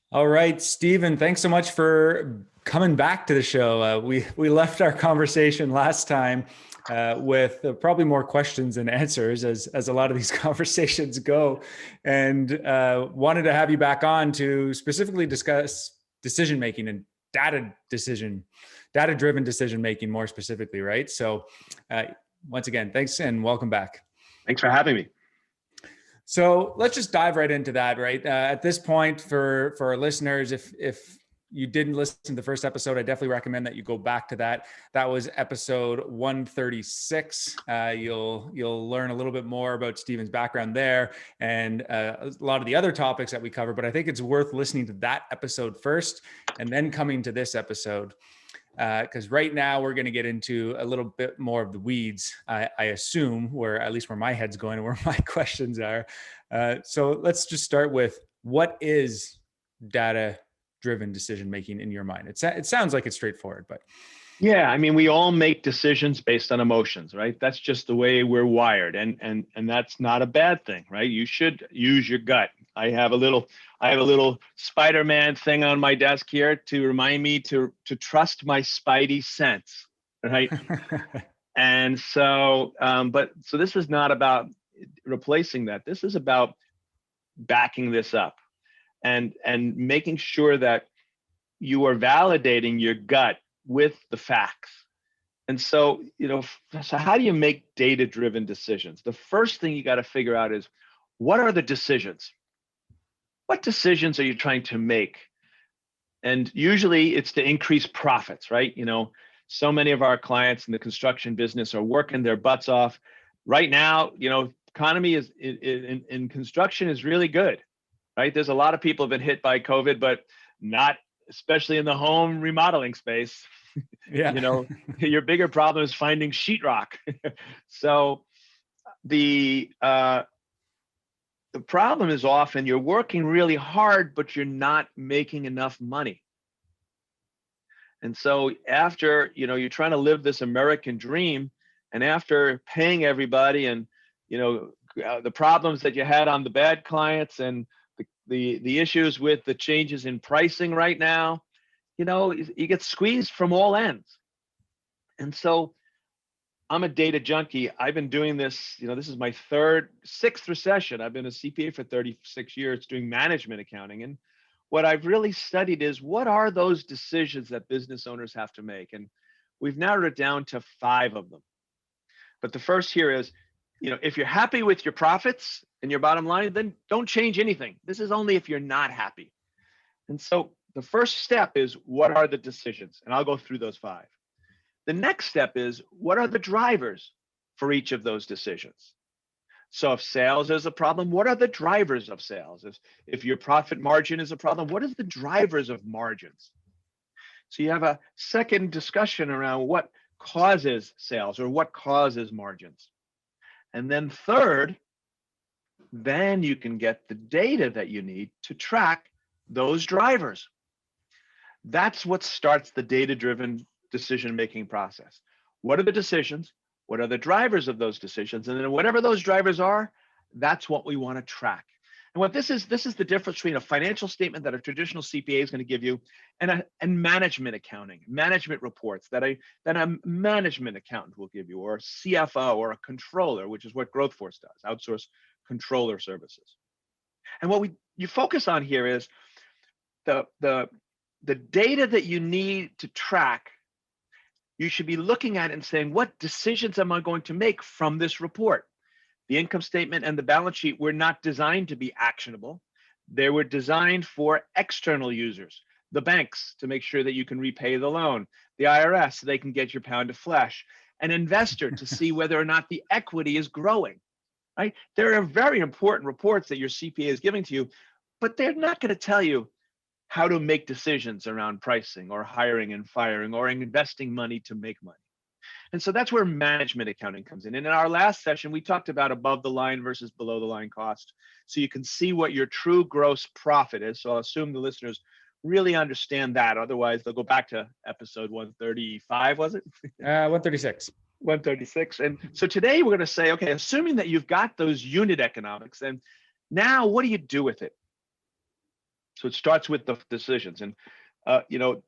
All right, Stephen, thanks so much for coming back to the show. We left our conversation last time with probably more questions than answers, as a lot of these conversations go, and wanted to have you back on to specifically discuss decision making and data driven decision making more specifically, right? So, uh, once again, thanks and welcome back. Thanks for having me. So let's just dive right into that, right? At this point, for our listeners, if you didn't listen to the first episode, I definitely recommend that you go back to that. That was episode 136. You'll learn a little bit more about Stephen's background there and a lot of the other topics that we cover. But I think it's worth listening to that episode first and then coming to this episode. Because right now we're going to get into a little bit more of the weeds, I assume, where at least where my head's going and where my questions are. So let's just start with, what is data-driven decision-making in your mind? It sounds like it's straightforward, but. Yeah, I mean, we all make decisions based on emotions, right? That's just the way we're wired, and that's not a bad thing, right? You should use your gut. I have a little Spider-Man thing on my desk here to remind me to trust my spidey sense, right? And so, so this is not about replacing that. This is about backing this up and making sure that you are validating your gut with the facts. And so, so how do you make data-driven decisions? The first thing you got to figure out is, what are the decisions? What decisions are you trying to make? And usually it's to increase profits, right? So many of our clients in the construction business are working their butts off. Right now, economy is in construction is really good, right? There's a lot of people have been hit by COVID, but not especially in the home remodeling space. Yeah. Your bigger problem is finding sheetrock. So the problem is often you're working really hard, but you're not making enough money. And so after, you're trying to live this American dream, and after paying everybody and, the problems that you had on the bad clients and the issues with the changes in pricing right now, you get squeezed from all ends. And so I'm a data junkie. I've been doing this, this is my sixth recession. I've been a CPA for 36 years doing management accounting. And what I've really studied is, what are those decisions that business owners have to make? And we've narrowed it down to 5 of them. But the first here is, if you're happy with your profits and your bottom line, then don't change anything. This is only if you're not happy. And so the first step is, what are the decisions? And I'll go through those 5. The next step is, what are the drivers for each of those decisions? So if sales is a problem, what are the drivers of sales? If your profit margin is a problem, what is the drivers of margins? So you have a second discussion around what causes sales or what causes margins. And then third, then you can get the data that you need to track those drivers. That's what starts the data-driven decision-making process. What are the decisions? What are the drivers of those decisions? And then whatever those drivers are, that's what we want to track. And what this is the difference between a financial statement that a traditional CPA is going to give you and management accounting, management reports that a management accountant will give you, or a CFO or a controller, which is what GrowthForce does, outsource controller services. And what you focus on here is the data that you need to track. You should be looking at it and saying, what decisions am I going to make from this report? The income statement and the balance sheet were not designed to be actionable. They were designed for external users, the banks, to make sure that you can repay the loan, the IRS, so they can get your pound of flesh, an investor to see whether or not the equity is growing, right? There are very important reports that your CPA is giving to you, but they're not going to tell you how to make decisions around pricing or hiring and firing or investing money to make money. And so that's where management accounting comes in. And in our last session, we talked about above the line versus below the line cost. So you can see what your true gross profit is. So I'll assume the listeners really understand that. Otherwise, they'll go back to episode 135, was it? 136. 136. And so today we're going to say, okay, assuming that you've got those unit economics, and now what do you do with it? So it starts with the decisions. And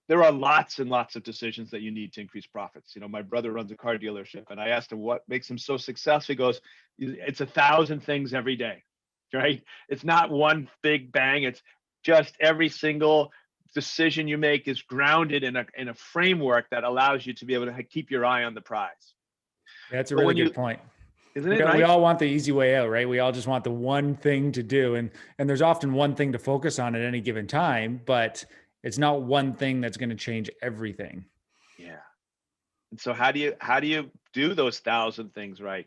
there are lots and lots of decisions that you need to increase profits. My brother runs a car dealership, and I asked him what makes him so successful. He goes, it's 1,000 things every day, right? It's not one big bang. It's just every single decision you make is grounded in a framework that allows you to be able to keep your eye on the prize. Yeah, that's a really good point. Isn't it right? We all want the easy way out, right? We all just want the one thing to do. And there's often one thing to focus on at any given time, but it's not one thing that's going to change everything. Yeah. And so how do you do those 1,000 things right?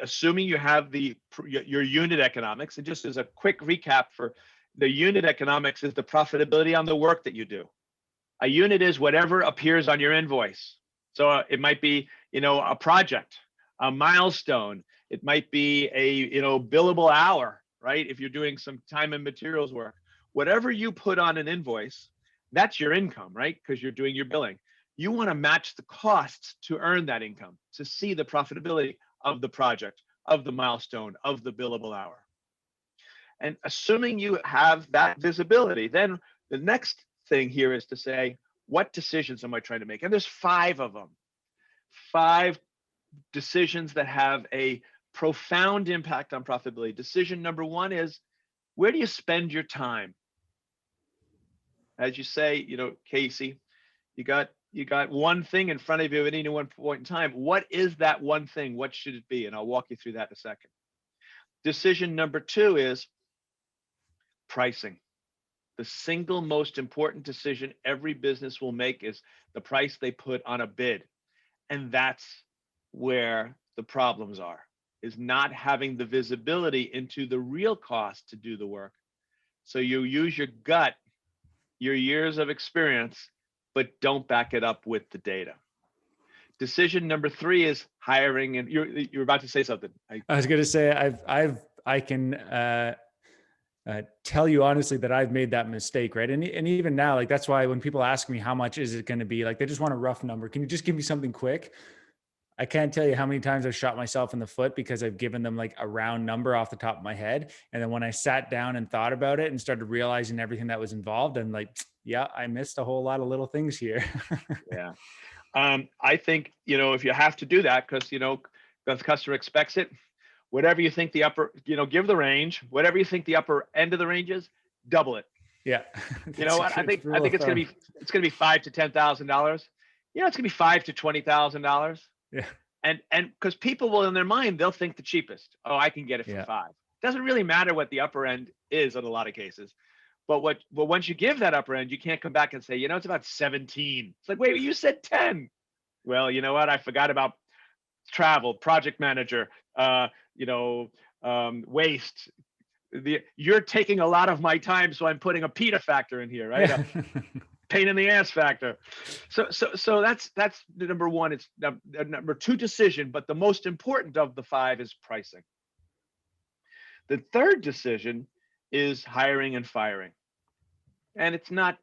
Assuming you have your unit economics, and just as a quick recap, for the unit economics is the profitability on the work that you do. A unit is whatever appears on your invoice. So it might be, a project, a milestone. It might be a, billable hour, right? If you're doing some time and materials work, whatever you put on an invoice, that's your income, right? Because you're doing your billing. You want to match the costs to earn that income, to see the profitability of the project, of the milestone, of the billable hour. And assuming you have that visibility, then the next thing here is to say, what decisions am I trying to make? And there's 5 of them. 5 decisions that have a profound impact on profitability. Decision number 1 is, where do you spend your time? As you say, Casey, you got one thing in front of you at any one point in time. What is that one thing? What should it be? And I'll walk you through that in a second. Decision number 2 is pricing. The single most important decision every business will make is the price they put on a bid. And that's where the problems are, is not having the visibility into the real cost to do the work. So you use your gut, your years of experience, but don't back it up with the data. Decision number 3 is hiring. And you're about to say something. I was going to say, I can tell you honestly that I've made that mistake, right? And even now, like, that's why when people ask me how much is it going to be, like, they just want a rough number. Can you just give me something quick? I can't tell you how many times I've shot myself in the foot because I've given them like a round number off the top of my head. And then when I sat down and thought about it and started realizing everything that was involved, I'm like, yeah, I missed a whole lot of little things here. Yeah. I think, if you have to do that, because, the customer expects it, whatever you think the upper, give the range, whatever you think the upper end of the range is, double it. Yeah. I think it's going to be $5,000 to $10,000. It's going to be $5,000 to $20,000. Yeah. And because people will, in their mind, they'll think the cheapest. Oh, I can get it for 5. Doesn't really matter what the upper end is in a lot of cases. But once you give that upper end, you can't come back and say, it's about 17. It's like, wait, you said 10. Well, you know what? I forgot about travel, project manager, waste. You're taking a lot of my time, so I'm putting a PETA factor in here, right? Pain in the ass factor. So that's the number 1. It's number 2 decision, but the most important of the 5 is pricing. The third decision is hiring and firing. And it's not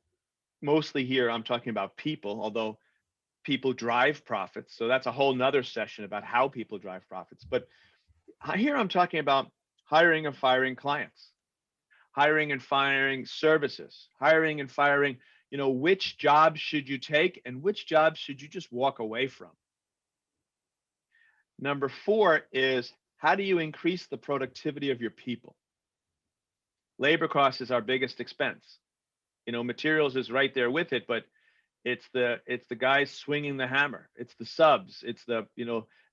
mostly here, I'm talking about people, although people drive profits. So that's a whole nother session about how people drive profits. But here I'm talking about hiring and firing clients, hiring and firing services, hiring and firing, which jobs should you take and which jobs should you just walk away from? Number 4 is, how do you increase the productivity of your people? Labor cost is our biggest expense. Materials is right there with it, but it's the guys swinging the hammer. It's the subs. It's the,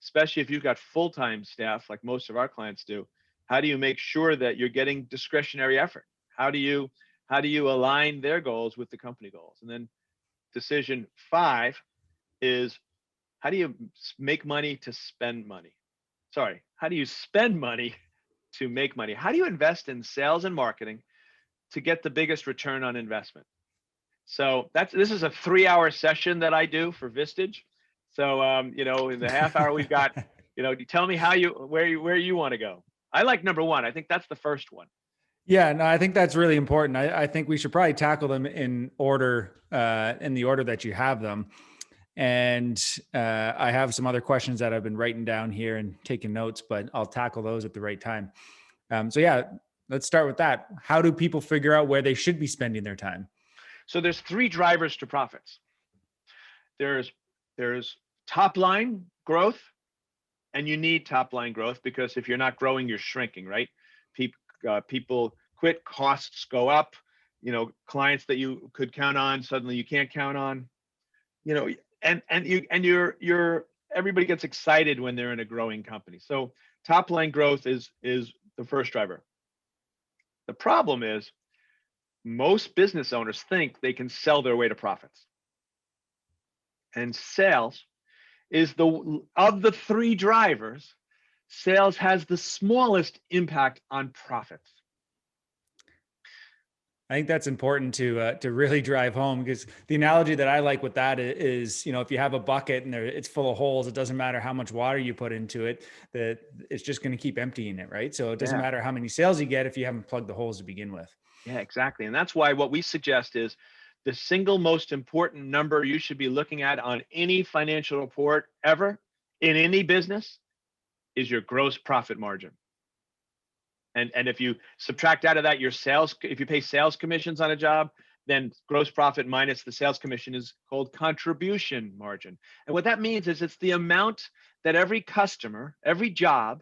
especially if you've got full-time staff like most of our clients do. How do you make sure that you're getting discretionary effort? How do you align their goals with the company goals? And then decision 5 is, how do you make money to spend money? Sorry, how do you spend money to make money? How do you invest in sales and marketing to get the biggest return on investment? So this is a 3-hour session that I do for Vistage. So in the half hour we've got, you tell me where you want to go. I like number 1. I think that's the first one. Yeah, no, I think that's really important. I think we should probably tackle them in order, in the order that you have them. And I have some other questions that I've been writing down here and taking notes, but I'll tackle those at the right time. So yeah, Let's start with that. How do people figure out where they should be spending their time? So there's three drivers to profits. There's top line growth, and you need top line growth because if you're not growing, you're shrinking, right? People quit, costs go up. Clients that you could count on, suddenly you can't count on. And you're everybody gets excited when they're in a growing company. So top line growth is the first driver. The problem is most business owners think they can sell their way to profits. And sales is of the three drivers, sales has the smallest impact on profits. I think that's important to really drive home, because the analogy that I like with that is, if you have a bucket and it's full of holes, it doesn't matter how much water you put into it, that it's just going to keep emptying it, right? So it doesn't matter how many sales you get if you haven't plugged the holes to begin with. Yeah, exactly. And that's why what we suggest is the single most important number you should be looking at on any financial report ever in any business is your gross profit margin. And if you subtract out of that your sales, if you pay sales commissions on a job, then gross profit minus the sales commission is called contribution margin. And what that means is it's the amount that every customer, every job,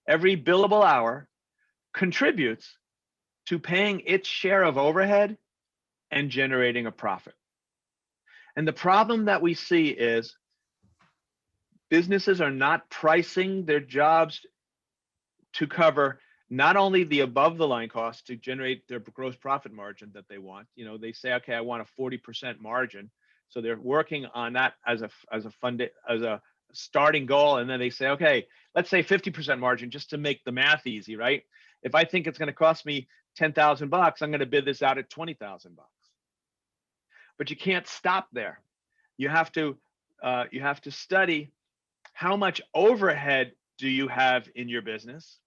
every billable hour contributes to paying its share of overhead and generating a profit. And the problem that we see is businesses are not pricing their jobs to cover not only the above the line costs to generate their gross profit margin that they want. They say, okay, I want a 40% margin. So they're working on that as a starting goal. And then they say, okay, let's say 50% margin just to make the math easy, right? If I think it's going to cost me $10,000, I'm going to bid this out at $20,000. But you can't stop there. You have to study how much overhead do you have in your business,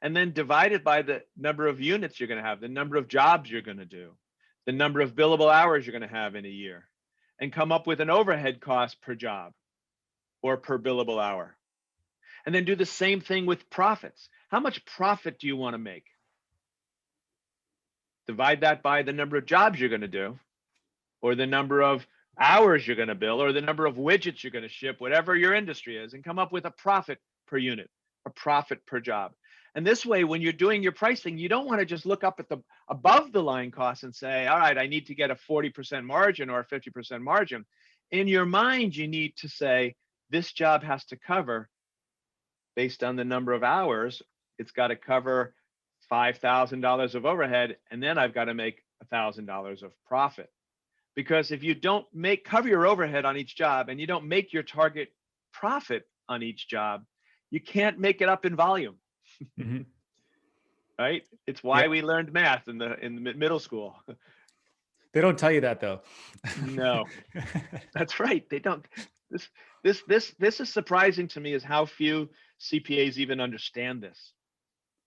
and then divide it by the number of units you're going to have, the number of jobs you're going to do, the number of billable hours you're going to have in a year, and come up with an overhead cost per job or per billable hour. And then do the same thing with profits. How much profit do you want to make? Divide that by the number of jobs you're going to do, or the number of hours you're going to bill, or the number of widgets you're going to ship, whatever your industry is, and come up with a profit per unit, a profit per job. And this way, when you're doing your pricing, you don't want to just look up at the above the line costs and say, all right, I need to get a 40% margin or a 50% margin. In your mind, you need to say, this job has to cover, based on the number of hours, it's got to cover $5,000 of overhead, and then I've got to make $1,000 of profit. Because if you don't cover your overhead on each job and you don't make your target profit on each job, you can't make it up in volume. Mm-hmm. Right? It's why we learned math in the middle school. They don't tell you that though. No, that's right. They don't. This is surprising to me, is how few CPAs even understand this.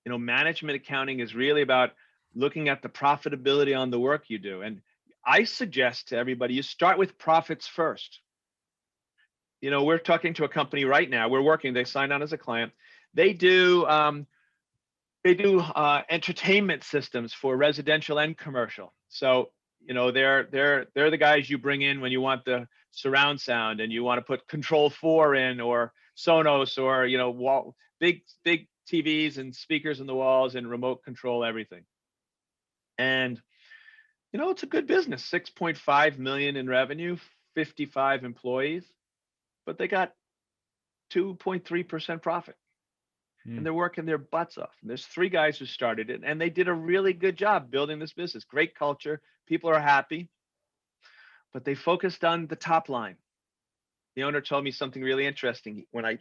Management accounting is really about looking at the profitability on the work you do. And I suggest to everybody, you start with profits first. We're talking to a company right now. They signed on as a client. They do entertainment systems for residential and commercial. So, they're the guys you bring in when you want the surround sound and you want to put Control 4 in, or Sonos, or big TVs and speakers in the walls and remote control everything. And it's a good business, 6.5 million in revenue, 55 employees, but they got 2.3% profit. And they're working their butts off. And there's 3 guys who started it, and they did a really good job building this business. Great culture. People are happy, but they focused on the top line. The owner told me something really interesting when I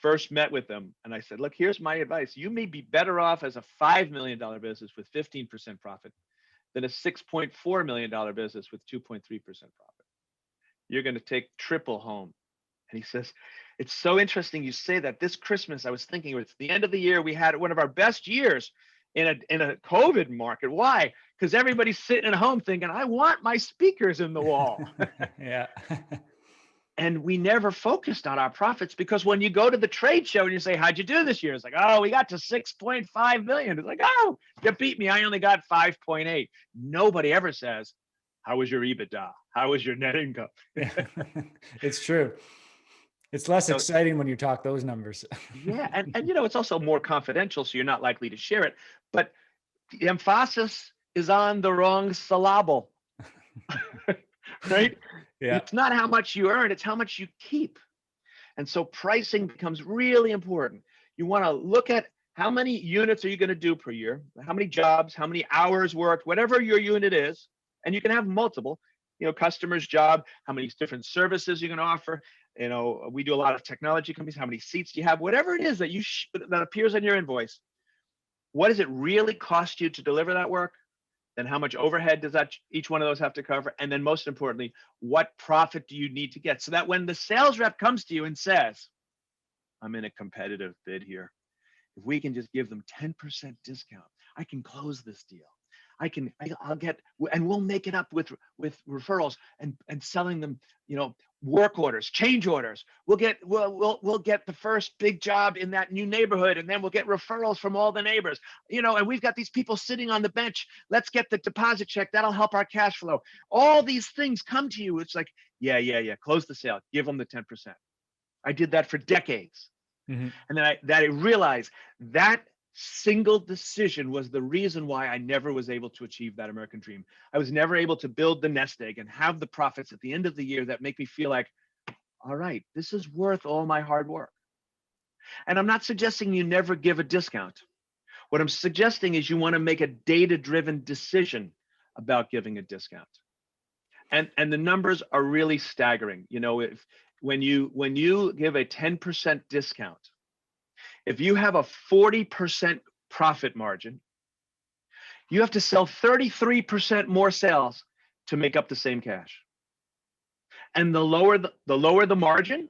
first met with them, and I said, look, here's my advice. You may be better off as a $5 million business with 15% profit than a $6.4 million business with 2.3% profit. You're going to take triple home. And he says, it's so interesting you say that. This Christmas, I was thinking, it's the end of the year. We had one of our best years in a COVID market. Why? Because everybody's sitting at home thinking, I want my speakers in the wall. Yeah. And we never focused on our profits, because when you go to the trade show and you say, how'd you do this year? It's like, oh, we got to 6.5 million. It's like, oh, you beat me. I only got 5.8. Nobody ever says, how was your EBITDA? How was your net income? Yeah. It's true. It's less So, exciting when you talk those numbers. yeah. And, you know, it's also more confidential, so you're not likely to share it. But the emphasis is on the wrong syllable, right? Yeah. It's not how much you earn, it's how much you keep. And so pricing becomes really important. You want to look at how many units are you going to do per year, how many jobs, how many hours worked, whatever your unit is. And you can have multiple, you know, customer's job, how many different services you're going to offer. You know, we do a lot of technology companies, how many seats do you have, whatever it is that that appears on your invoice. What does it really cost you to deliver that work? Then how much overhead does that each one of those have to cover? And then most importantly, what profit do you need to get? So that when the sales rep comes to you and says, I'm in a competitive bid here, if we can just give them 10% discount, I can close this deal. I'll get, and we'll make it up with referrals and selling them, you know, work orders, change orders. We'll get the first big job in that new neighborhood, and then we'll get referrals from all the neighbors, you know, and we've got these people sitting on the bench. Let's get the deposit check. That'll help our cash flow. All these things come to you. It's like, yeah. Close the sale. Give them the 10%. I did that for decades. Mm-hmm. And then I realized that single decision was the reason why I never was able to achieve that American dream. I was never able to build the nest egg and have the profits at the end of the year that make me feel like, all right, this is worth all my hard work. And I'm not suggesting you never give a discount. What I'm suggesting is you want to make a data-driven decision about giving a discount. And the numbers are really staggering. You know, when you give a 10% discount, if you have a 40% profit margin, you have to sell 33% more sales to make up the same cash. And the lower the margin,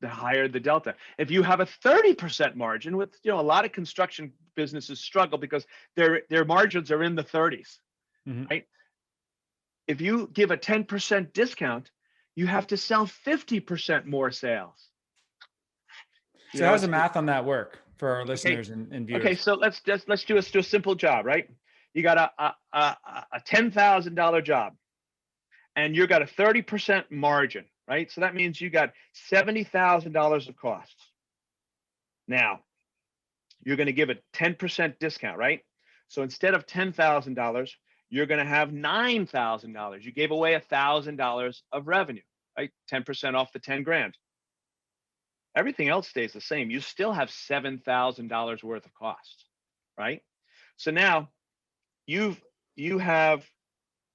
the higher the delta. If you have a 30% margin, with, you know, a lot of construction businesses struggle because their margins are in the 30s, Mm-hmm. right? If you give a 10% discount, you have to sell 50% more sales. So how does the math on that work for our listeners and viewers? Okay, so let's do a simple job, right? You got a $10,000 job, and you got a 30% margin, right? So that means you got $70,000 of costs. Now, you're going to give a 10% discount, right? So instead of $10,000, you're going to have $9,000. You gave away $1,000 of revenue, right? 10% off the 10 grand. Everything else stays the same. You still have $7,000 worth of costs, right? So now you have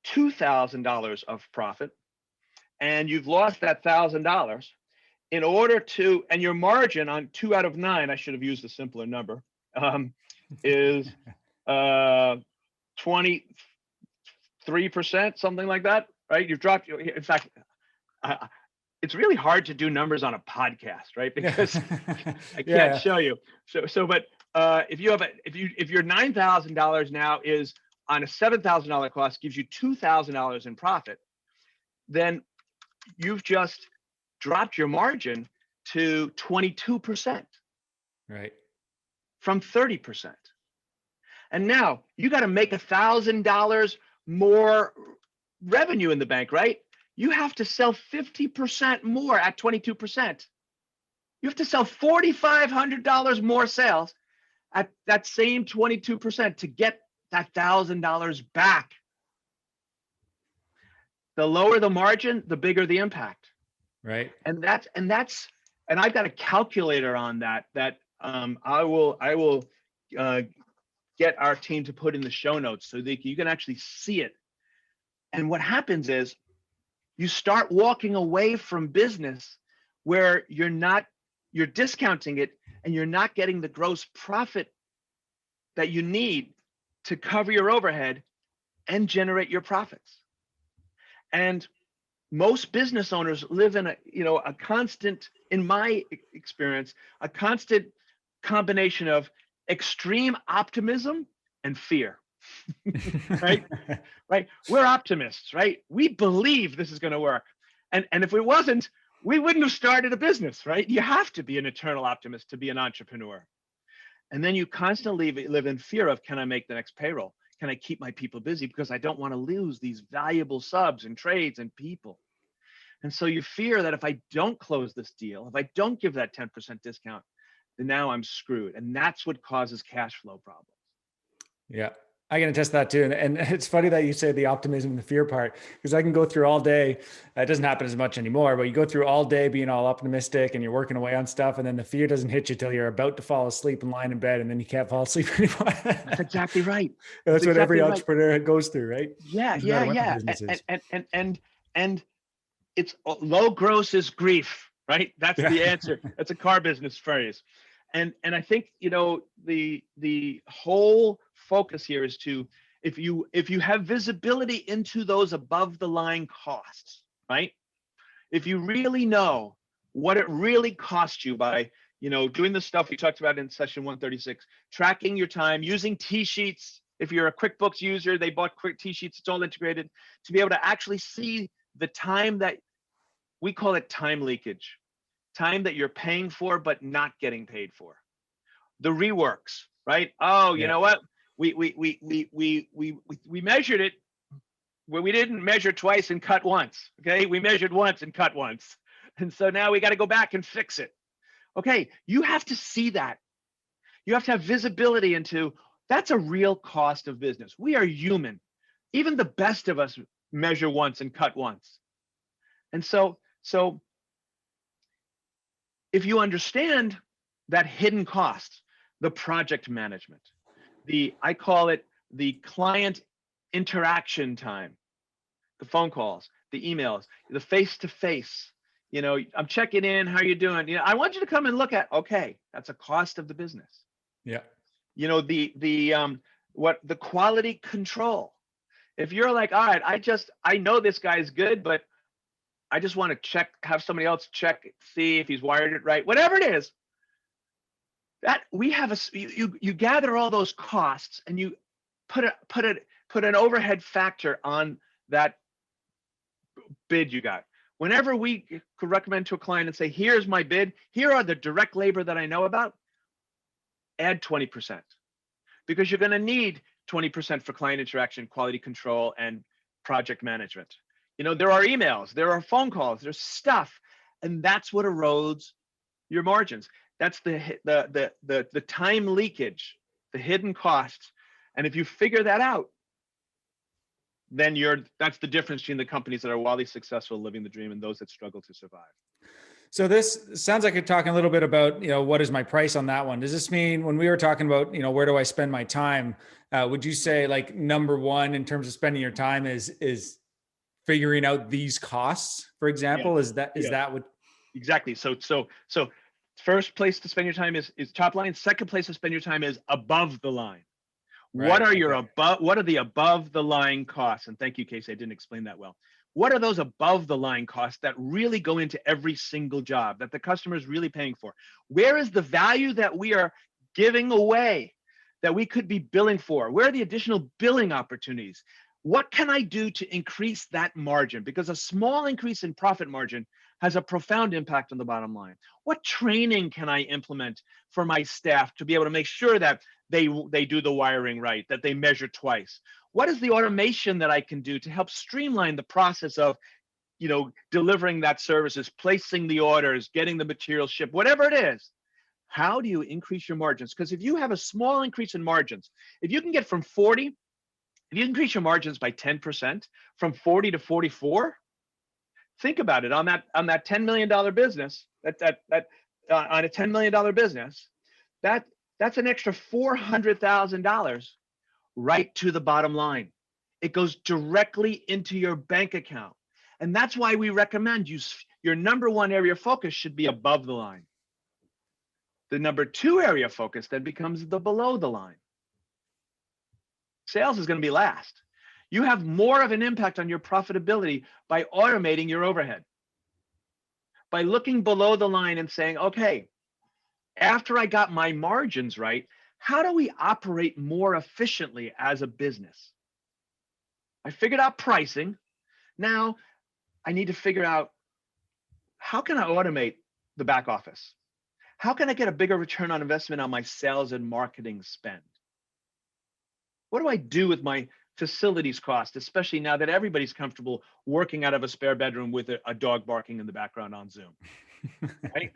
$2,000 of profit, and you've lost that $1,000 in order to, and your margin on 2 out of 9, I should have used a simpler number, is 23%, something like that, right? You've dropped, in fact, it's really hard to do numbers on a podcast, right? Because I can't show you. But if your $9,000 now is on a $7,000 cost, gives you $2,000 in profit, then you've just dropped your margin to 22%, right, from 30%. And now you got to make $1,000 more revenue in the bank, right? You have to sell 50% more at 22%. You have to sell $4,500 more sales at that same 22% to get that $1,000 back. The lower the margin, the bigger the impact. right. And I've got a calculator on that I will get our team to put in the show notes so that you can actually see it. And what happens is, you start walking away from business where you're discounting it, and you're not getting the gross profit that you need to cover your overhead and generate your profits. And most business owners live in a constant, in my experience, a constant combination of extreme optimism and fear. Right? We're optimists, right? We believe this is going to work. And if it wasn't, we wouldn't have started a business, right? You have to be an eternal optimist to be an entrepreneur. And then you constantly live in fear of, can I make the next payroll? Can I keep my people busy? Because I don't want to lose these valuable subs and trades and people. And so you fear that if I don't close this deal, if I don't give that 10% discount, then now I'm screwed. And that's what causes cash flow problems. Yeah, I can attest to that too. And it's funny that you say the optimism and the fear part, because I can go through all day. It doesn't happen as much anymore, but you go through all day being all optimistic and you're working away on stuff. And then the fear doesn't hit you till you're about to fall asleep and lying in bed, and then you can't fall asleep anymore. That's exactly right. That's what exactly every right. entrepreneur goes through, right? Yeah, Doesn't matter what the yeah. business is. And it's low gross is grief, right? That's Yeah. the answer. That's a car business phrase. And I think, you know, the whole focus here is to, if you have visibility into those above the line costs, right? If you really know what it really costs you by, you know, doing the stuff we talked about in session 136, tracking your time, using T-sheets. If you're a QuickBooks user, they bought quick T-sheets, it's all integrated, to be able to actually see the time that, we call it time leakage, time that you're paying for but not getting paid for. The reworks, right? Oh, you know what? We measured it where we didn't measure twice and cut once. Okay, we measured once and cut once, and so now we got to go back and fix it. Okay, you have to see that. You have to have visibility into, that's a real cost of business. We are human. Even the best of us measure once and cut once. And so if you understand that hidden cost, the project management, I call it the client interaction time, the phone calls, the emails, the face-to-face, you know, I'm checking in, how you doing? You know, I want you to come and look at, okay, that's a cost of the business. Yeah. You know, the quality control. If you're like, all right, I know this guy's good, but I just want to check, have somebody else check, see if he's wired it right, whatever it is, that we have you gather all those costs and you put an overhead factor on that bid you got. Whenever we could recommend to a client and say, here's my bid, here are the direct labor that I know about, add 20%, because you're going to need 20% for client interaction, quality control, and project management. You know, there are emails, there are phone calls, there's stuff, and that's what erodes your margins. That's the time leakage, the hidden costs. And if you figure that out, then that's the difference between the companies that are wildly successful, living the dream, and those that struggle to survive. So this sounds like you're talking a little bit about, you know, what is my price on that one? Does this mean, when we were talking about, you know, where do I spend my time? Would you say, like, number one in terms of spending your time is figuring out these costs, for example? Is that what? Exactly. So first place to spend your time is top line. Second place to spend your time is above the line. Right. What are the above the line costs? And thank you, Casey, I didn't explain that well. What are those above the line costs that really go into every single job that the customer is really paying for? Where is the value that we are giving away that we could be billing for? Where are the additional billing opportunities? What can I do to increase that margin? Because a small increase in profit margin has a profound impact on the bottom line. What training can I implement for my staff to be able to make sure that they do the wiring right, that they measure twice? What is the automation that I can do to help streamline the process of, you know, delivering that services, placing the orders, getting the material shipped, whatever it is? How do you increase your margins? Because if you have a small increase in margins, if you can get from 40, if you increase your margins by 10%, from 40 to 44, think about it, on that $10 million business, on a $10 million business, that's an extra $400,000 right to the bottom line. It goes directly into your bank account. And that's why we recommend your number one area of focus should be above the line. The number two area of focus then becomes the below the line. Sales is going to be last. You have more of an impact on your profitability by automating your overhead, by looking below the line and saying, okay, after I got my margins right, how do we operate more efficiently as a business? I figured out pricing. Now I need to figure out how can I automate the back office? How can I get a bigger return on investment on my sales and marketing spend? What do I do with my facilities cost, especially now that everybody's comfortable working out of a spare bedroom with a dog barking in the background on Zoom, right?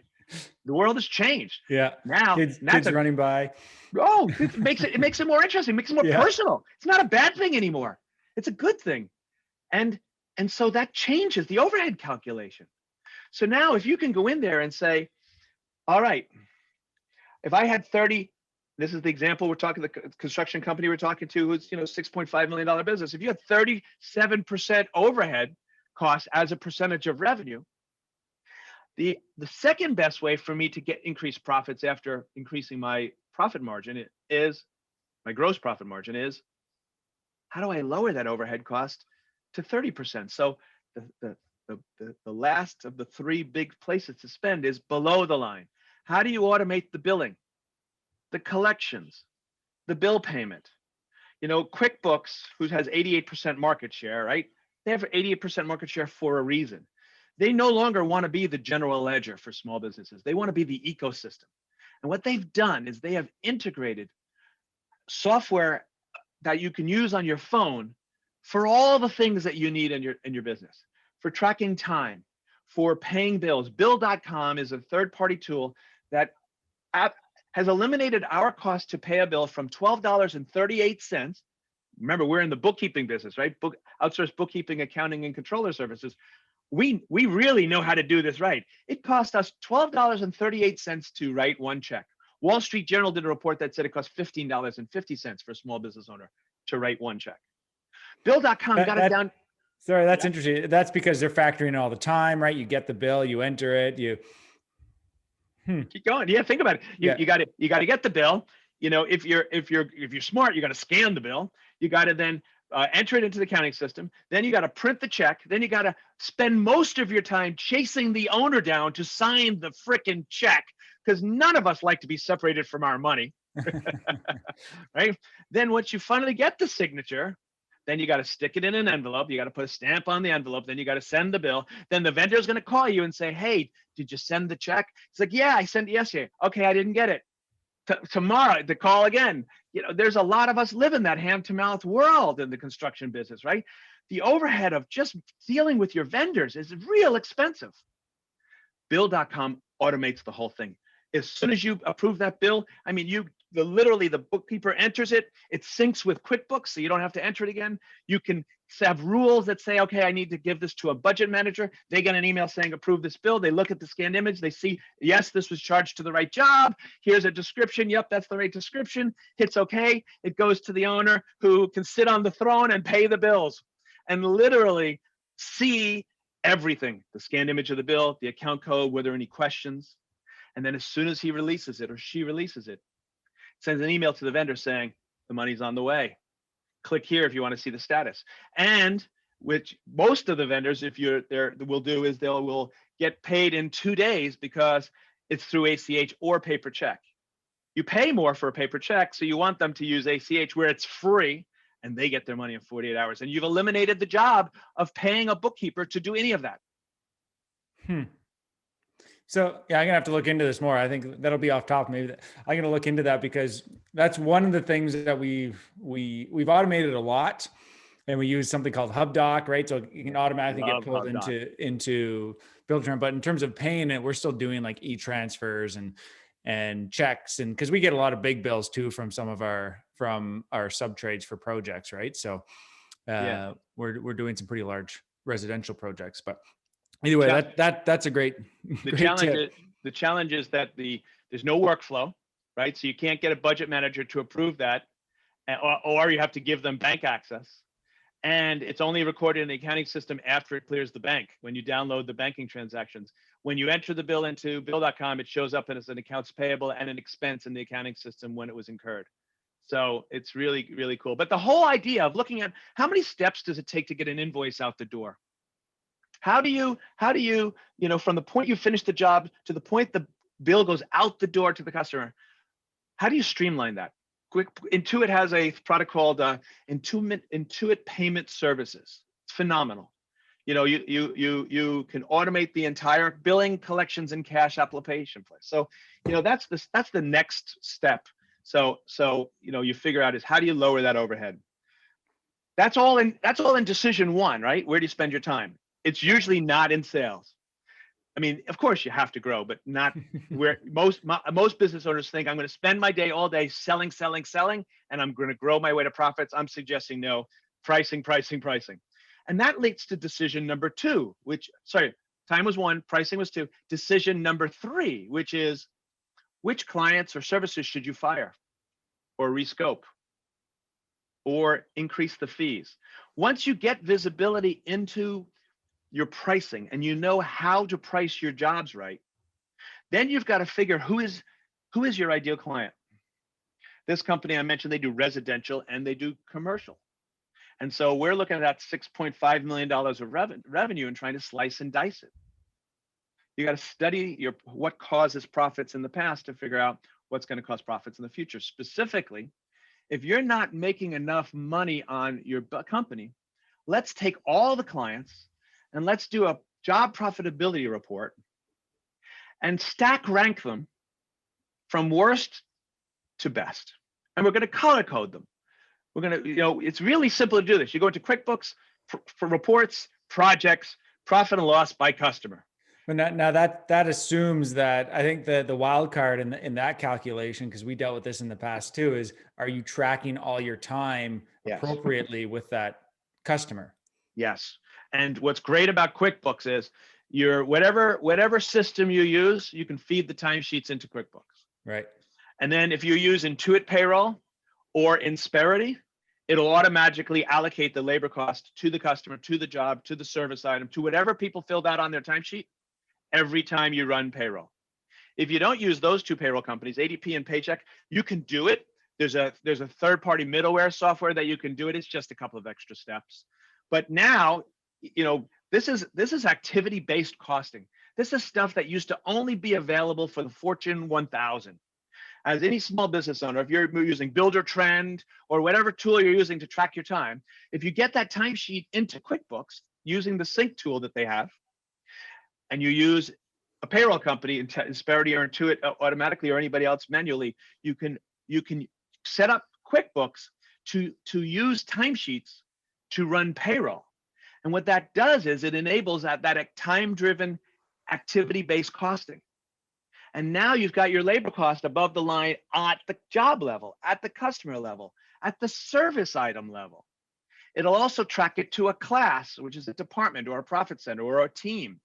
The world has changed. Yeah. Now, Kids running by. oh, it makes it more interesting, makes it more Yeah. personal. It's not a bad thing anymore. It's a good thing. And so that changes the overhead calculation. So now if you can go in there and say, all right, if I had 30, this is the example we're talking, the construction company we're talking to, who's, $6.5 million business. If you had 37% overhead costs as a percentage of revenue, the second best way for me to get increased profits after increasing my profit margin is, my gross profit margin is, how do I lower that overhead cost to 30%? So the last of the three big places to spend is below the line. How do you automate the billing, the collections, the bill payment? QuickBooks, who has 88% market share, right? They have 88% market share for a reason. They no longer want to be the general ledger for small businesses. They want to be the ecosystem. And what they've done is they have integrated software that you can use on your phone for all the things that you need in your business, for tracking time, for paying bills. Bill.com is a third-party tool that has eliminated our cost to pay a bill from $12.38. Remember, we're in the bookkeeping business, right? Outsourced bookkeeping, accounting, and controller services. We really know how to do this right. It cost us $12.38 to write one check. Wall Street Journal did a report that said it cost $15.50 for a small business owner to write one check. Bill.com got it down. Sorry, that's interesting. That's because they're factoring all the time, right? You get the bill, you enter it, Keep going. Yeah, think about it. You got to get the bill. If you're smart, you got to scan the bill. You got to then enter it into the accounting system. Then you got to print the check. Then you got to spend most of your time chasing the owner down to sign the frickin' check, because none of us like to be separated from our money. Right? Then once you finally get the signature, then you got to stick it in an envelope. You got to put a stamp on the envelope. Then you got to send the bill. Then the vendor is going to call you and say, hey, did you send the check? It's like, yeah, I sent it yesterday. Okay, I didn't get it. Tomorrow, to call again. There's a lot of us live in that hand-to-mouth world in the construction business, right? The overhead of just dealing with your vendors is real expensive. Bill.com automates the whole thing. As soon as you approve that bill, literally the bookkeeper enters it. It syncs with QuickBooks, so you don't have to enter it again. You can have rules that say, okay, I need to give this to a budget manager. They get an email saying, approve this bill. They look at the scanned image. They see, yes, this was charged to the right job. Here's a description. Yep, that's the right description. Hits okay. It goes to the owner, who can sit on the throne and pay the bills and literally see everything: the scanned image of the bill, the account code, were there any questions? And then as soon as he releases it or she releases it, sends an email to the vendor saying, the money's on the way. Click here if you want to see the status. And which most of the vendors, if you're there, will do is will get paid in 2 days because it's through ACH or paper check. You pay more for a paper check, so you want them to use ACH where it's free, and they get their money in 48 hours. And you've eliminated the job of paying a bookkeeper to do any of that. So yeah, I'm gonna have to look into this more. I think that'll be off top. Maybe I'm gonna look into that, because that's one of the things that we've automated a lot, and we use something called HubDoc, right? So you can automatically get pulled into Build-A-Term. But in terms of paying it, we're still doing like e-transfers and checks, and because we get a lot of big bills too from some of our sub trades for projects, right? So we're doing some pretty large residential projects, but. Anyway, that's a great tip. The challenge is that there's no workflow, right? So you can't get a budget manager to approve that, or you have to give them bank access. And it's only recorded in the accounting system after it clears the bank, when you download the banking transactions. When you enter the bill into Bill.com, it shows up as an accounts payable and an expense in the accounting system when it was incurred. So it's really, really cool. But the whole idea of looking at how many steps does it take to get an invoice out the door? How do you, from the point you finish the job to the point the bill goes out the door to the customer, how do you streamline that? Intuit has a product called Intuit Payment Services. It's phenomenal. you can automate the entire billing, collections, and cash application place. So, that's the next step. So you figure out is how do you lower that overhead? That's all in decision one, right? Where do you spend your time? It's usually not in sales. I mean, of course you have to grow, but not where most business owners think I'm going to spend my day all day selling, and I'm going to grow my way to profits. I'm suggesting no, pricing. And that leads to decision number two, time was one, pricing was two. Decision number three, which is which clients or services should you fire or rescope or increase the fees? Once you get visibility into your pricing and you know how to price your jobs right, then you've got to figure who is your ideal client. This company I mentioned, they do residential and they do commercial. And so we're looking at that $6.5 million of revenue and trying to slice and dice it. You got to study what causes profits in the past to figure out what's going to cause profits in the future. Specifically, if you're not making enough money on your company, let's take all the clients and let's do a job profitability report and stack rank them from worst to best. And we're going to color code them. We're going to, it's really simple to do this. You go into QuickBooks for reports, projects, profit and loss by customer. But now that assumes that, I think the wild card in that calculation, because we dealt with this in the past too, is are you tracking all your time appropriately with that customer? Yes. And what's great about QuickBooks is whatever system you use, you can feed the timesheets into QuickBooks. Right. And then if you use Intuit Payroll or Insperity, it'll automatically allocate the labor cost to the customer, to the job, to the service item, to whatever people filled out on their timesheet every time you run payroll. If you don't use those two payroll companies, ADP and Paycheck, you can do it. There's a third-party middleware software that you can do it. It's just a couple of extra steps. But now, this is activity-based costing. This is stuff that used to only be available for the Fortune 1000. As any small business owner, if you're using Builder Trend or whatever tool you're using to track your time, if you get that timesheet into QuickBooks using the sync tool that they have, and you use a payroll company, Insperity or Intuit automatically or anybody else manually, you can set up QuickBooks to use timesheets to run payroll. And what that does is it enables that time-driven, activity-based costing. And now you've got your labor cost above the line at the job level, at the customer level, at the service item level. It'll also track it to a class, which is a department or a profit center or a team.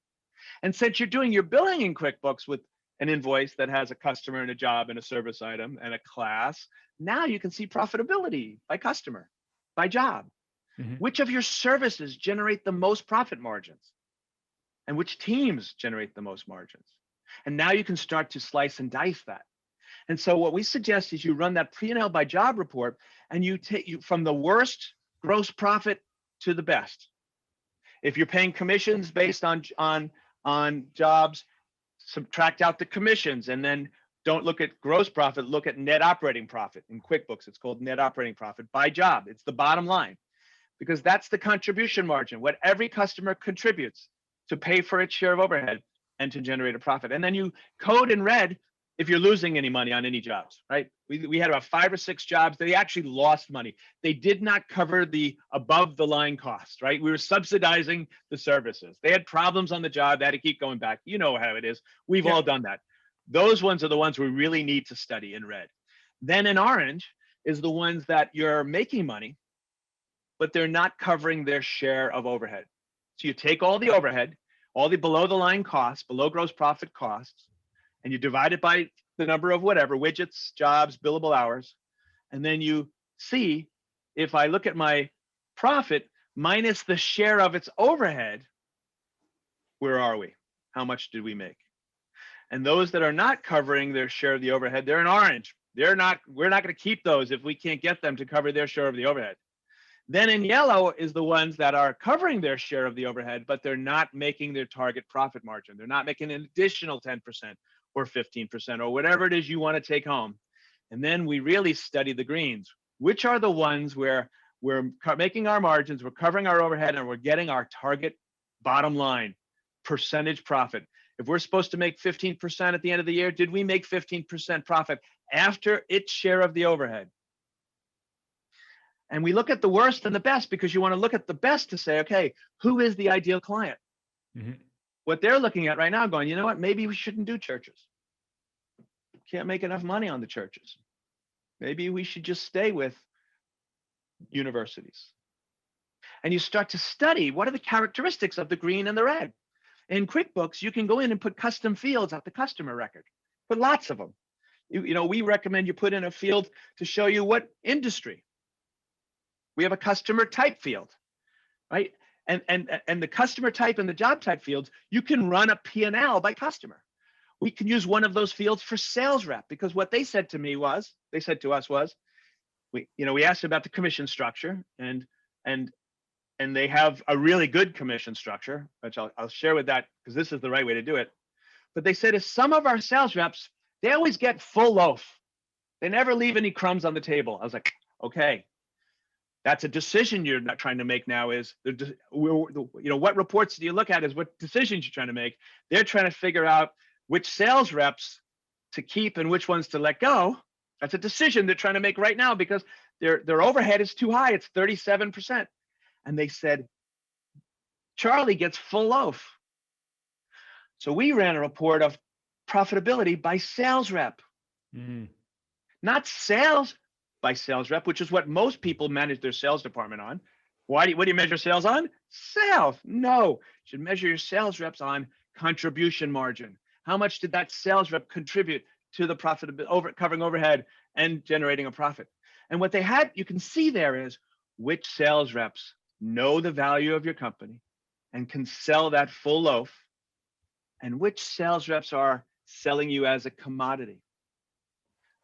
And since you're doing your billing in QuickBooks with an invoice that has a customer and a job and a service item and a class, now you can see profitability by customer, by job. Mm-hmm. Which of your services generate the most profit margins? And which teams generate the most margins? And now you can start to slice and dice that. And so what we suggest is you run that P&L by job report and you take from the worst gross profit to the best. If you're paying commissions based on jobs, subtract out the commissions and then don't look at gross profit, look at net operating profit. In QuickBooks, it's called net operating profit by job. It's the bottom line because that's the contribution margin, what every customer contributes to pay for its share of overhead and to generate a profit. And then you code in red if you're losing any money on any jobs, right? We had about 5 or 6 jobs. They actually lost money. They did not cover the above the line cost, right? We were subsidizing the services. They had problems on the job. They had to keep going back. You know how it is. We've all done that. Those ones are the ones we really need to study in red. Then in orange is the ones that you're making money, but they're not covering their share of overhead. So you take all the overhead, all the below the line costs, below gross profit costs, and you divide it by the number of whatever, widgets, jobs, billable hours. And then you see, if I look at my profit minus the share of its overhead, where are we? How much did we make? And those that are not covering their share of the overhead, they're in orange. We're not going to keep those if we can't get them to cover their share of the overhead. Then in yellow is the ones that are covering their share of the overhead, but they're not making their target profit margin. They're not making an additional 10% or 15% or whatever it is you want to take home. And then we really study the greens. Which are the ones where we're making our margins, we're covering our overhead, and we're getting our target bottom line, percentage profit. If we're supposed to make 15% at the end of the year, did we make 15% profit after its share of the overhead? And we look at the worst and the best because you want to look at the best to say, okay, who is the ideal client? What they're looking at right now going, you know what, maybe we shouldn't do churches. Can't make enough money on the churches. Maybe we should just stay with universities. And you start to study what are the characteristics of the green and the red. In QuickBooks, you can go in and put custom fields at the customer record, put lots of them. We recommend you put in a field to show you what industry. We have a customer type field, right? And the customer type and the job type fields, you can run a P&L by customer. We can use one of those fields for sales rep, because what they said to us was, we asked about the commission structure, and they have a really good commission structure, which I'll share with that because this is the right way to do it. But they said, if some of our sales reps, they always get full loaf. They never leave any crumbs on the table. I was like, okay, that's a decision you're not trying to make now. Is what reports do you look at is what decisions you're trying to make. They're trying to figure out which sales reps to keep and which ones to let go. That's a decision they're trying to make right now because their overhead is too high. It's 37%. And they said, Charlie gets full loaf. So we ran a report of profitability by sales rep, not sales by sales rep, which is what most people manage their sales department on. What do you measure sales on? Sales. No, you should measure your sales reps on contribution margin. How much did that sales rep contribute to the profitability, covering overhead and generating a profit? And what they had, you can see there is which sales reps know the value of your company and can sell that full loaf, and which sales reps are selling you as a commodity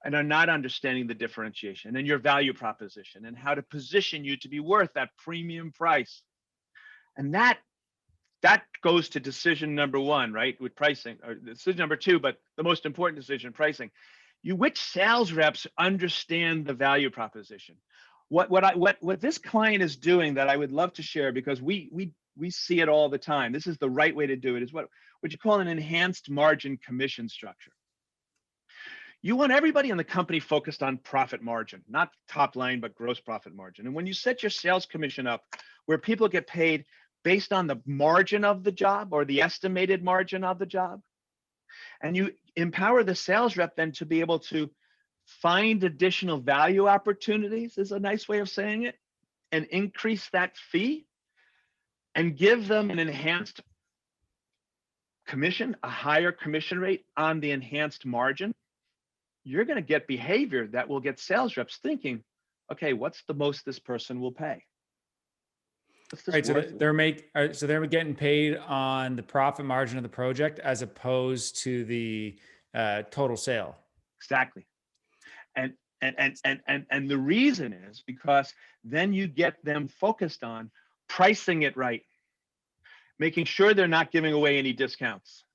and are not understanding the differentiation and your value proposition and how to position you to be worth that premium price. And that goes to decision number one, right? With pricing, or decision number two, but the most important decision, pricing. Which sales reps understand the value proposition? What this client is doing that I would love to share, because we see it all the time. This is the right way to do it, is what you call an enhanced margin commission structure. You want everybody in the company focused on profit margin, not top line, but gross profit margin. And when you set your sales commission up where people get paid based on the margin of the job or the estimated margin of the job, and you empower the sales rep then to be able to find additional value opportunities, is a nice way of saying it, and increase that fee and give them an enhanced commission, a higher commission rate on the enhanced margin, you're going to get behavior that will get sales reps thinking, okay, what's the most this person will pay? Right, so they're getting paid on the profit margin of the project as opposed to the total sale. Exactly. And the reason is because then you get them focused on pricing it right, making sure they're not giving away any discounts.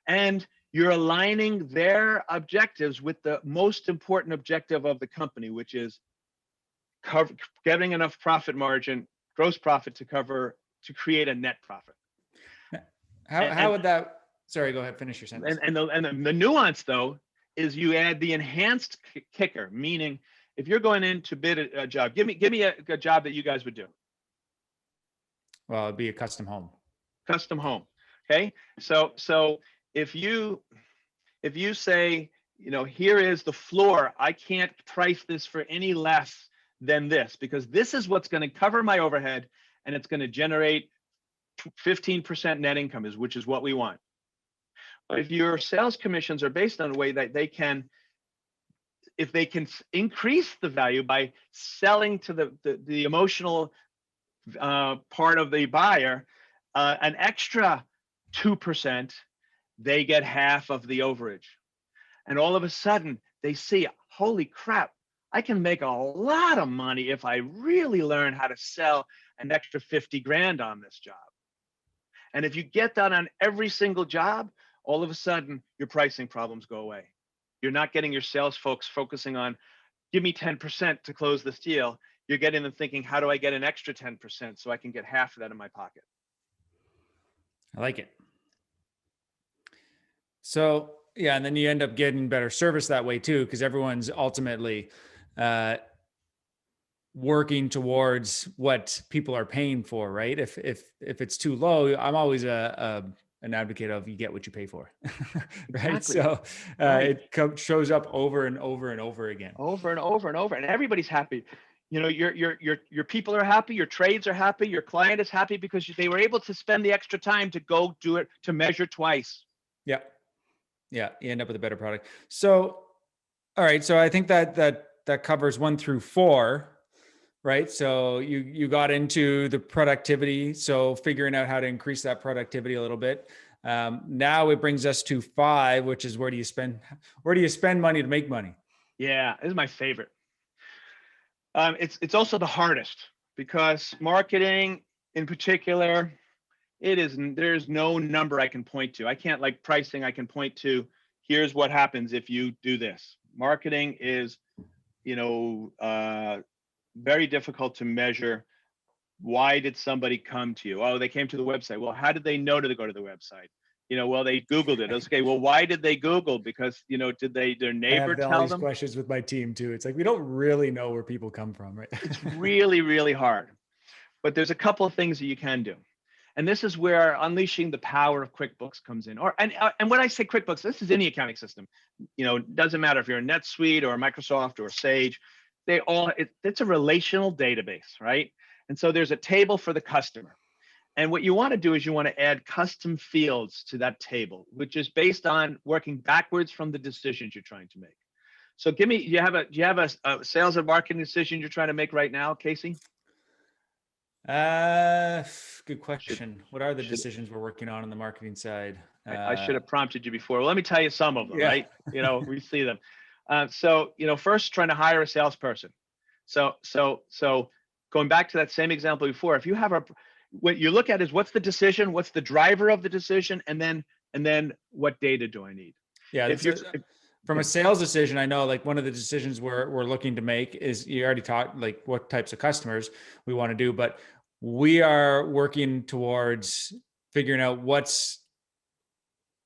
And you're aligning their objectives with the most important objective of the company, which is getting enough profit margin, gross profit to create a net profit. How would that, sorry, go ahead, finish your sentence. And the nuance though, is you add the enhanced kicker, meaning if you're going in to bid a job, give me a job that you guys would do. Well, it'd be a custom home. Custom home. Okay. So if you say, here is the floor, I can't price this for any less than this, because this is what's going to cover my overhead and it's going to generate 15% net income, which is what we want. But if your sales commissions are based on a way that if they can increase the value by selling to the emotional part of the buyer, an extra 2%, they get half of the overage. And all of a sudden they see, holy crap, I can make a lot of money if I really learn how to sell an extra 50 grand on this job. And if you get that on every single job, all of a sudden your pricing problems go away. You're not getting your sales folks focusing on, give me 10% to close this deal. You're getting them thinking, how do I get an extra 10% so I can get half of that in my pocket? I like it. So yeah, and then you end up getting better service that way too, because everyone's ultimately working towards what people are paying for, right? If it's too low, I'm always an advocate of you get what you pay for, right? Exactly. So Right. it shows up over and over and over again. Over and over and over, and everybody's happy. You know, your people are happy, your trades are happy, your client is happy because they were able to spend the extra time to go do it, to measure twice. Yeah, yeah, you end up with a better product. So, all right, so I think that covers 1 through 4. Right. So you got into the productivity. So figuring out how to increase that productivity a little bit. Now it brings us to 5, which is where do you spend money to make money? Yeah, this is my favorite. It's also the hardest because marketing in particular, there's no number I can point to. I can't, like pricing, I can point to, here's what happens if you do this. Marketing is, very difficult to measure. Why did somebody come to you? Oh, they came to the website. Well, how did they know to go to the website? Well, they Googled it. Okay, well, why did they Google? Because, their I neighbor have all tell these them? questions with my team too. It's like, we don't really know where people come from, right? It's really, really hard. But there's a couple of things that you can do. And this is where unleashing the power of QuickBooks comes in. And when I say QuickBooks, this is any accounting system. Doesn't matter if you're in NetSuite or Microsoft or Sage. It's a relational database, right? And so there's a table for the customer. And what you want to do is you want to add custom fields to that table, which is based on working backwards from the decisions you're trying to make. So do you have a sales and marketing decision you're trying to make right now, Casey? Good question. What are the decisions we're working on the marketing side? I should have prompted you before. Well, let me tell you some of them, Yeah. right? We see them. So first trying to hire a salesperson. So going back to that same example before, if you have what you look at is what's the decision, what's the driver of the decision, and then what data do I need? Yeah. From a sales decision, I know like one of the decisions we're looking to make is, you already talked like what types of customers we want to do, but we are working towards figuring out what's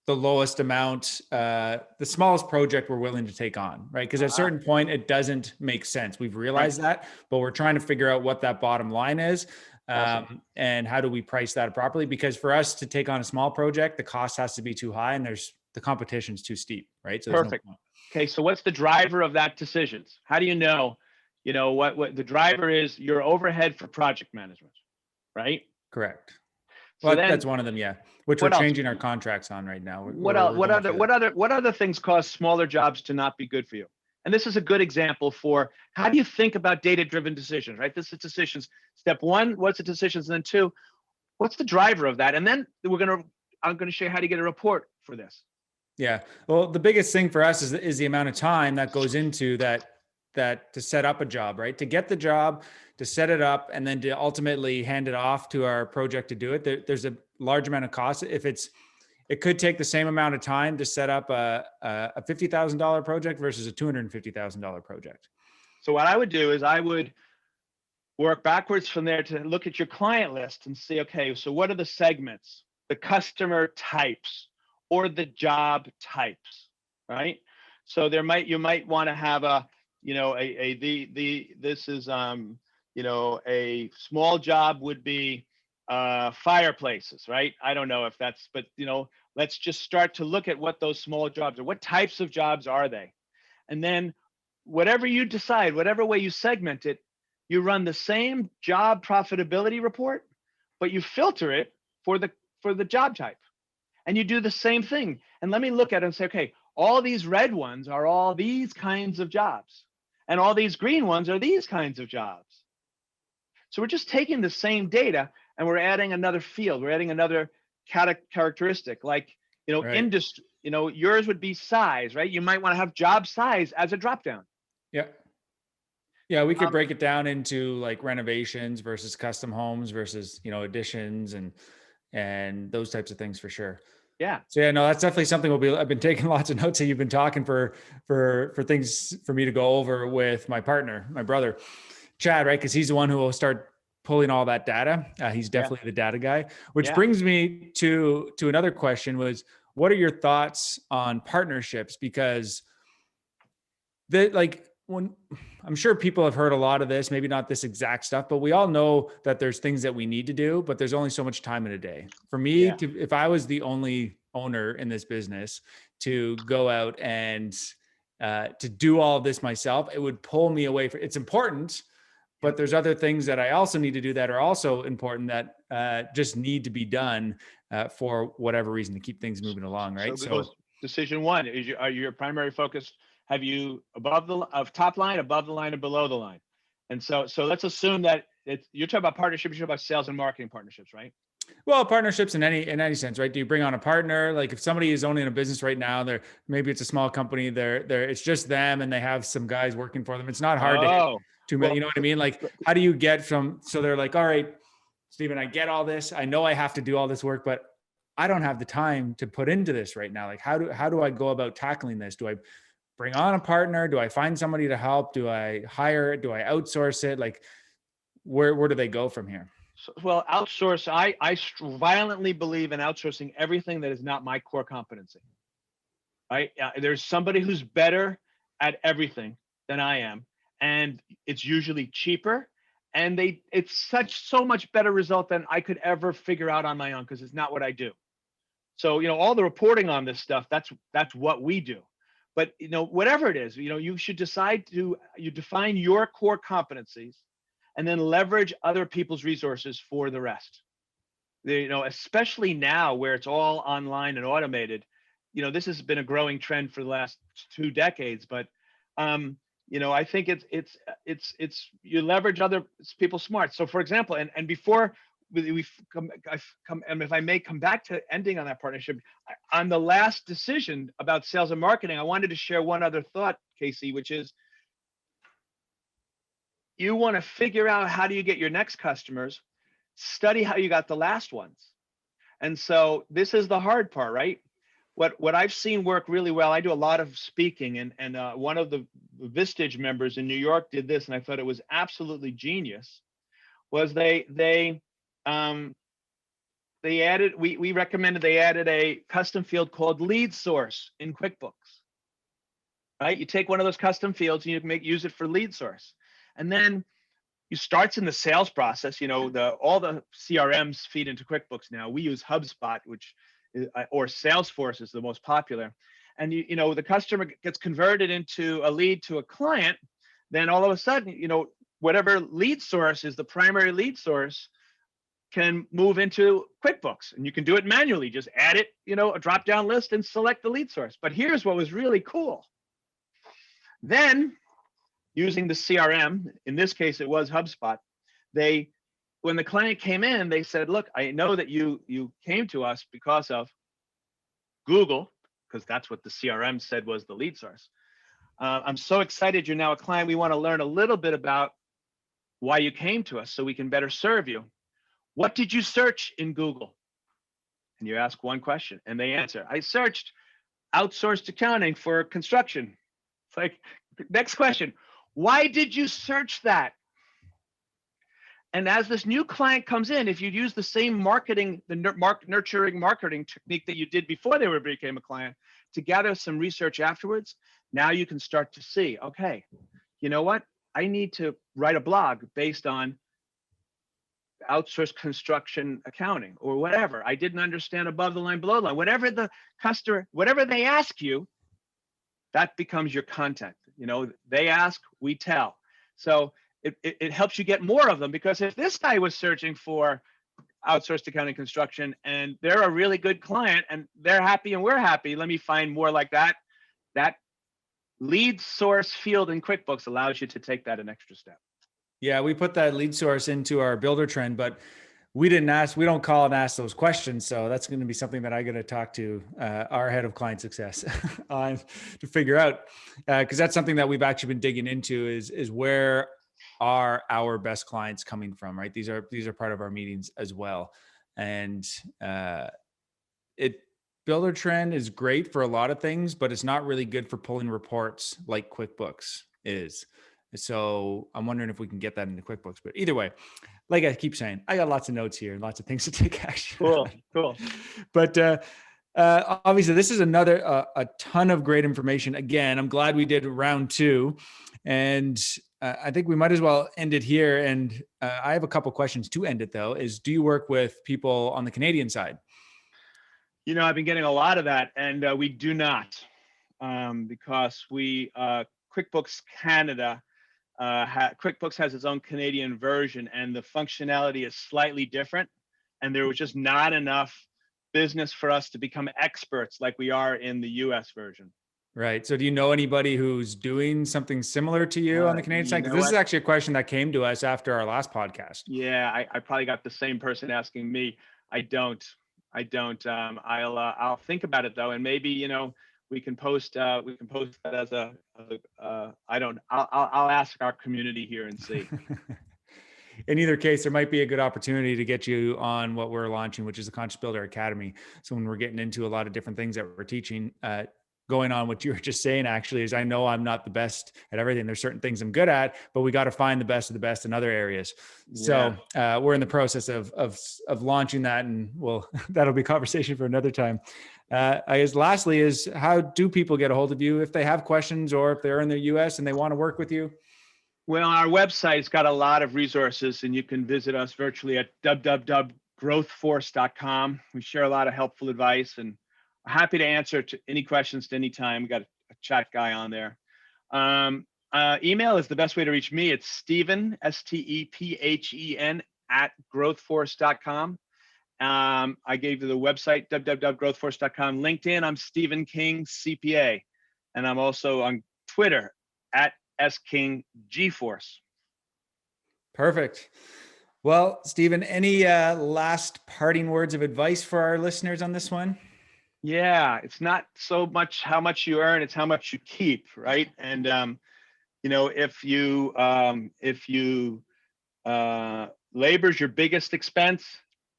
the lowest amount, the smallest project we're willing to take on, right? Because at a certain point, it doesn't make sense. We've realized that, but we're trying to figure out what that bottom line is. Awesome. And how do we price that properly? Because for us to take on a small project, the cost has to be too high and the competition's too steep, right? So Perfect. Okay, so what's the driver of that decisions? How do you know, what the driver is? Your overhead for project management, right? Correct. So Well, then, that's one of them, yeah. Which we're changing our contracts on right now. What other things cause smaller jobs to not be good for you? And this is a good example for how do you think about data-driven decisions, right? This is decisions. Step 1, what's the decisions? And then 2, what's the driver of that? And then I'm gonna show you how to get a report for this. Yeah. Well, the biggest thing for us is the amount of time that goes into that to set up a job, right? To get the job, to set it up, and then to ultimately hand it off to our project to do it. There's a large amount of cost. It could take the same amount of time to set up a $50,000 project versus a $250,000 project. So what I would do is I would work backwards from there to look at your client list and see, okay, so what are the segments, the customer types, or the job types, right? So you might want to have a small job would be fireplaces, right? I don't know if that's, but let's just start to look at what those small jobs are. What types of jobs are they? And then whatever you decide, whatever way you segment it, you run the same job profitability report, but you filter it for the job type. And you do the same thing. And let me look at it and say, okay, all these red ones are all these kinds of jobs. And all these green ones are these kinds of jobs. So we're just taking the same data and we're adding another field. We're adding another characteristic, like, Right. industry, yours would be size, right? You might want to have job size as a dropdown. Yeah. Yeah, we could break it down into like renovations versus custom homes versus, additions and those types of things for sure. Yeah. So yeah, no, that's definitely something I've been taking lots of notes. You've been talking for things for me to go over with my partner, my brother, Chad, right? Because he's the one who will start pulling all that data. He's Yeah. definitely the data guy, which Yeah. brings me to another question was, what are your thoughts on partnerships? Because when I'm sure people have heard a lot of this, maybe not this exact stuff, but we all know that there's things that we need to do, but there's only so much time in a day. For me, Yeah. if I was the only owner in this business to go out and to do all of this myself, it would pull me away from it's important, but Yep. there's other things that I also need to do that are also important that just need to be done for whatever reason to keep things moving along, So right? goes So decision one. Are your primary focus? Have you above the top line, above the line, and below the line? And so let's assume that you're talking about partnerships. You're talking about sales and marketing partnerships, right? well, partnerships in any sense, right? Do you bring on a partner? Like if somebody is owning a business right now, maybe it's a small company, it's just them and they have some guys working for them. It's not hard to hit Oh, 2 million. well, You know what I mean? Like, how do you get from, so they're like, all right, Stephen, I get all this. I know I have to do all this work, but I don't have the time to put into this right now. Like, how do I go about tackling this? Do I bring on a partner? Do I find somebody to help? Do I hire it? Do I outsource it? Like, where do they go from here? well, outsource. I violently believe in outsourcing everything that is not my core competency. Right? There's somebody who's better at everything than I am, and it's usually cheaper. And it's so much better result than I could ever figure out on my own because it's not what I do. So all the reporting on this stuff, that's what we do. But whatever it is, you should decide you define your core competencies, and then leverage other people's resources for the rest. Especially now where it's all online and automated. This has been a growing trend for the last 2 decades, but I think it's you leverage other people smart. So for example, and before I've come, and if I may come back to ending on that partnership, on the last decision about sales and marketing, I wanted to share one other thought, Casey, which is you want to figure out how do you get your next customers, study how you got the last ones. And so this is the hard part, right? What I've seen work really well, I do a lot of speaking, and one of the Vistage members in New York did this, and I thought it was absolutely genius, was they added, we recommended they added a custom field called lead source in QuickBooks, right? You take one of those custom fields and you use it for lead source. And then you starts in the sales process. All the CRMs feed into QuickBooks now. We use HubSpot, or Salesforce is the most popular. And the customer gets converted into a lead to a client. Then all of a sudden, whatever lead source is the primary lead source can move into QuickBooks, and you can do it manually. Just add it, a drop-down list and select the lead source. But here's what was really cool. Then using the CRM, in this case, it was HubSpot. When the client came in, they said, look, I know that you came to us because of Google, because that's what the CRM said was the lead source. I'm so excited you're now a client. We want to learn a little bit about why you came to us so we can better serve you. What did you search in Google? And you ask one question and they answer, I searched outsourced accounting for construction. It's like, next question, why did you search that? And as this new client comes in, if you use the same marketing, nurturing marketing technique that you did before they became a client to gather some research afterwards, now you can start to see, okay, you know what? I need to write a blog based on outsourced construction accounting or whatever. I didn't understand above the line, below the line. Whatever the customer, whatever they ask you, that becomes your content. They ask, we tell. So it helps you get more of them, because if this guy was searching for outsourced accounting construction and they're a really good client and they're happy and we're happy, let me find more like that. That lead source field in QuickBooks allows you to take that an extra step. Yeah, we put that lead source into our builder trend, but we don't call and ask those questions. So that's going to be something that I got to talk to our head of client success on to figure out, because that's something that we've actually been digging into is where are our best clients coming from, right? These are part of our meetings as well. And builder trend is great for a lot of things, but it's not really good for pulling reports like QuickBooks is. So I'm wondering if we can get that into QuickBooks. But either way, like I keep saying, I got lots of notes here and lots of things to take action on. Cool. But obviously, this is another a ton of great information. Again, I'm glad we did round 2, and I think we might as well end it here. And I have a couple questions to end it, though. Is do you work with people on the Canadian side? I've been getting a lot of that, and we do not, because QuickBooks Canada, QuickBooks has its own Canadian version, and the functionality is slightly different. And there was just not enough business for us to become experts like we are in the US version. Right. So do you know anybody who's doing something similar to you on the Canadian side? Because this is actually a question that came to us after our last podcast. Yeah, I probably got the same person asking me. I don't. I'll think about it though, and maybe we can post that as I'll ask our community here and see. In either case, there might be a good opportunity to get you on what we're launching, which is the Conscious Builder Academy. So when we're getting into a lot of different things that we're teaching, going on what you were just saying, actually, is I know I'm not the best at everything. There's certain things I'm good at, but we got to find the best of the best in other areas. Yeah. So we're in the process of launching that, and that'll be a conversation for another time. I guess lastly is, how do people get a hold of you if they have questions or if they're in the US and they want to work with you? Well, our website's got a lot of resources, and you can visit us virtually at www.growthforce.com. We share a lot of helpful advice, and I'm happy to answer any questions at any time. We got a chat guy on there. Email is the best way to reach me. It's Stephen, STEPHEN @growthforce.com. I gave you the website, www.growthforce.com. LinkedIn, I'm Stephen King, CPA. And I'm also on Twitter @SKingGForce. Perfect. Well, Stephen, any last parting words of advice for our listeners on this one? Yeah, it's not so much how much you earn, it's how much you keep, right? And if you labor's your biggest expense,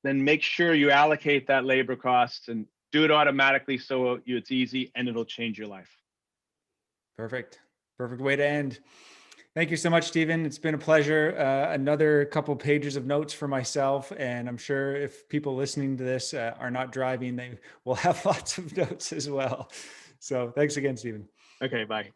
then make sure you allocate that labor costs and do it automatically so it's easy, and it'll change your life. Perfect way to end. Thank you so much, Stephen. It's been a pleasure. Another couple pages of notes for myself, and I'm sure if people listening to this are not driving, they will have lots of notes as well. So thanks again, Stephen. Okay, bye.